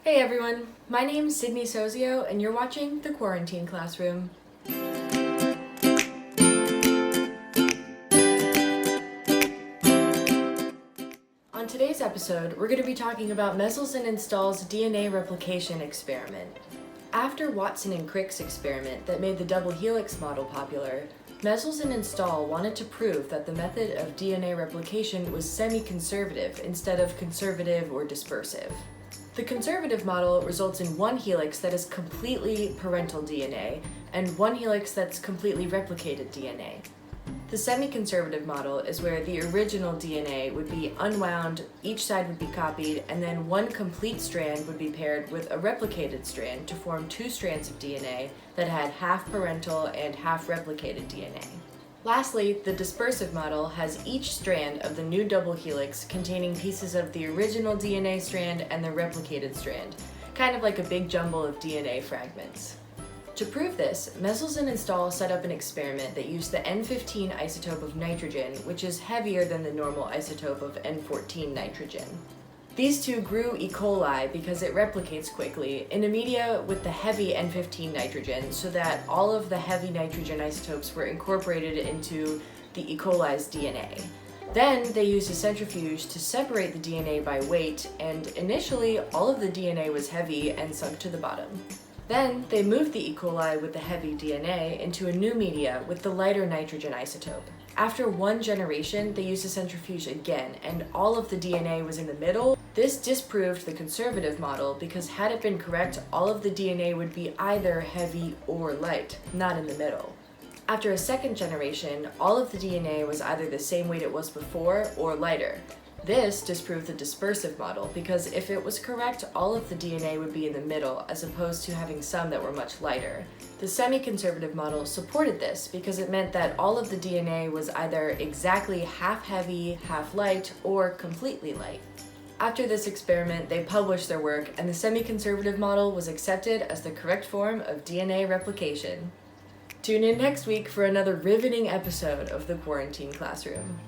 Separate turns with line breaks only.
Hey everyone, my name's Sydney Sozio and you're watching The Quarantine Classroom. On today's episode, we're going to be talking about Meselson and Stahl's DNA replication experiment. After Watson and Crick's experiment that made the double helix model popular, Meselson and Stahl wanted to prove that the method of DNA replication was semiconservative instead of conservative or dispersive. The conservative model results in one helix that is completely parental DNA and one helix that's completely replicated DNA. The semiconservative model is where the original DNA would be unwound, each side would be copied, and then one complete strand would be paired with a replicated strand to form two strands of DNA that had half parental and half replicated DNA. Lastly, the dispersive model has each strand of the new double helix containing pieces of the original DNA strand and the replicated strand, kind of like a big jumble of DNA fragments. To prove this, Meselson and Stahl set up an experiment that used the N15 isotope of nitrogen, which is heavier than the normal isotope of N14 nitrogen. These two grew E. coli because it replicates quickly in a media with the heavy N15 nitrogen so that all of the heavy nitrogen isotopes were incorporated into the E. coli's DNA. Then they used a centrifuge to separate the DNA by weight, and initially all of the DNA was heavy and sunk to the bottom. Then they moved the E. coli with the heavy DNA into a new media with the lighter nitrogen isotope. After one generation, they used a centrifuge again, and all of the DNA was in the middle. This disproved the conservative model because had it been correct, all of the DNA would be either heavy or light, not in the middle. After a second generation, all of the DNA was either the same weight it was before or lighter. This disproved the dispersive model because if it was correct, all of the DNA would be in the middle as opposed to having some that were much lighter. The semiconservative model supported this because it meant that all of the DNA was either exactly half heavy, half light, or completely light. After this experiment, they published their work, and the semiconservative model was accepted as the correct form of DNA replication. Tune in next week for another riveting episode of The Quarantine Classroom.